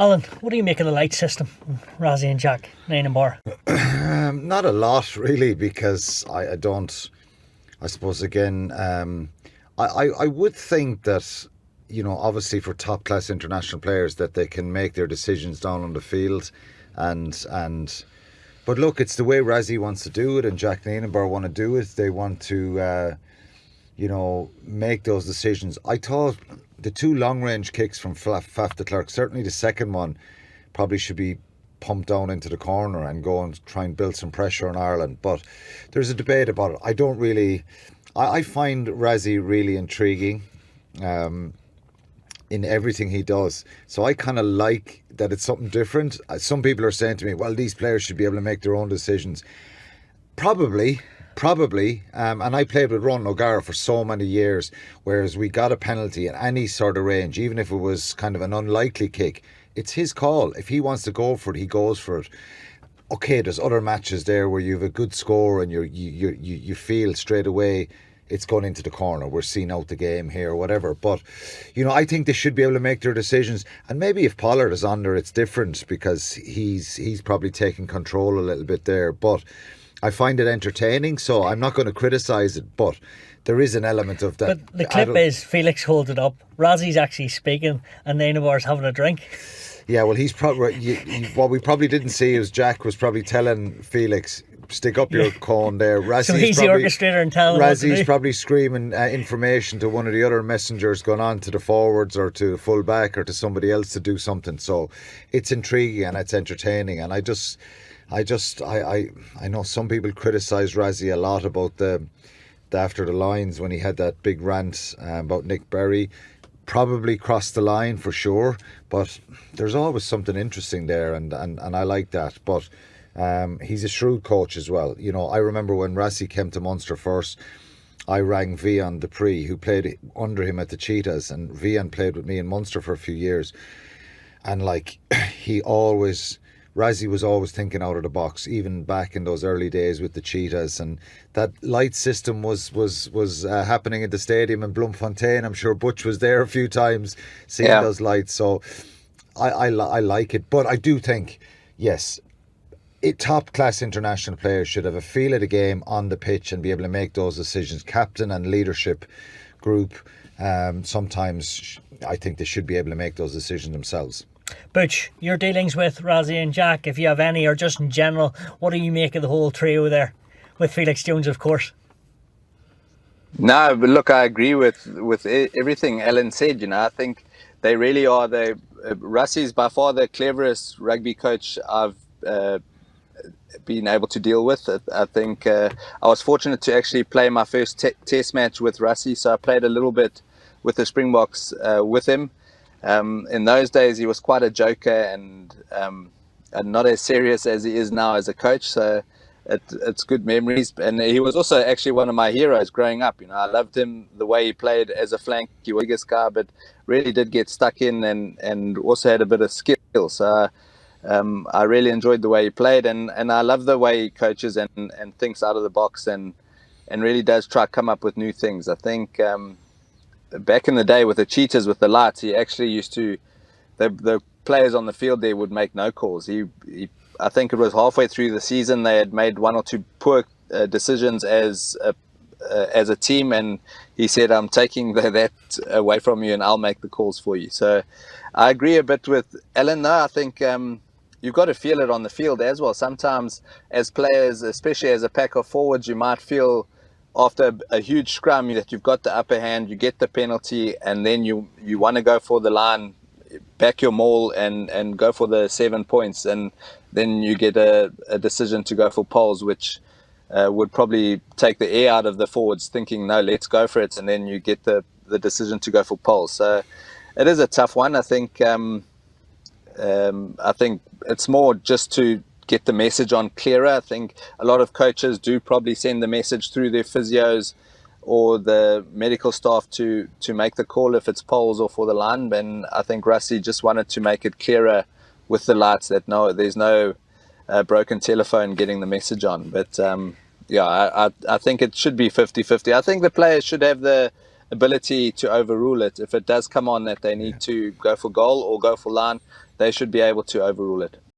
Alan, what do you make of the light system? Rassie and Jack, 9 and bar. Not a lot really, because I suppose again, I would think that, obviously for top class international players, that they can make their decisions down on the field, but look, it's the way Rassie wants to do it and Jack Nienaber want to do it. They want to make those decisions. I thought the 2 long range kicks from Faf de Klerk, certainly the second one, probably should be pumped down into the corner and go and try and build some pressure on Ireland. But there's a debate about it. I find Rassie really intriguing in everything he does. So I kind of like that it's something different. Some people are saying to me, well, these players should be able to make their own decisions. Probably. And I played with Ron O'Gara for so many years, whereas we got a penalty in any sort of range, even if it was kind of an unlikely kick. It's his call. If he wants to go for it, he goes for it. Okay, there's other matches there where you have a good score and you feel straight away it's going into the corner. We're seeing out the game here or whatever. But, I think they should be able to make their decisions. And maybe if Pollard is on there, it's different because he's probably taking control a little bit there. But I find it entertaining, so I'm not going to criticise it, but there is an element of that. But the clip is Felix holds it up, Rassie's actually speaking, and Nienaber's having a drink. Yeah, well, he's probably what we probably didn't see is Jack was probably telling Felix, stick up your cone there. So he's the orchestrator and telling him Rassie's probably screaming information to one of the other messengers going on to the forwards or to full back or to somebody else to do something. So it's intriguing and it's entertaining, and I know some people criticise Rassie a lot about the after the lines when he had that big rant about Nick Berry. Probably crossed the line for sure, but there's always something interesting there, and I like that. But he's a shrewd coach as well. I remember when Rassie came to Munster first, I rang Vian Dupree, who played under him at the Cheetahs, and Vian played with me in Munster for a few years, and Rassie was always thinking out of the box, even back in those early days with the Cheetahs, and that light system was happening at the stadium in Bloemfontein. I'm sure Butch was there a few times seeing those lights. So I like it, but I do think, yes, top class international players should have a feel of the game on the pitch and be able to make those decisions. Captain and leadership group, sometimes I think they should be able to make those decisions themselves. Butch, your dealings with Rassie and Jack, if you have any, or just in general, what do you make of the whole trio there, with Felix Jones, of course? No, but look, I agree with everything Alan said. I think they really are. Rassie's by far the cleverest rugby coach I've been able to deal with. I think I was fortunate to actually play my first test match with Rassie, so I played a little bit with the Springboks with him. In those days, he was quite a joker and not as serious as he is now as a coach. So it's good memories. And he was also actually one of my heroes growing up. I loved him, the way he played as a flank. He was the biggest guy, but really did get stuck in and also had a bit of skill. So I really enjoyed the way he played, and I love the way he coaches and thinks out of the box and really does try to come up with new things. I think back in the day with the Cheetahs, with the lights, he actually used to, the players on the field there would make no calls. I think it was halfway through the season they had made 1 or 2 poor decisions as a team, and he said, I'm taking that away from you and I'll make the calls for you. So I agree a bit with Alan though. I think you've got to feel it on the field as well. Sometimes as players, especially as a pack of forwards, you might feel after a huge scrum that you've got the upper hand, you get the penalty, and then you want to go for the line, back your maul and go for the 7 points, and then you get a decision to go for poles, which would probably take the air out of the forwards thinking, no, let's go for it, and then you get the decision to go for poles. So it is a tough one. I think it's more just to get the message on clearer. I think a lot of coaches do probably send the message through their physios or the medical staff to make the call if it's poles or for the line. And I think Rassie just wanted to make it clearer with the lights that there's no broken telephone getting the message on. But I think it should be 50-50. I think the players should have the ability to overrule it if it does come on that they need to go for goal or go for line. they should be able to overrule it.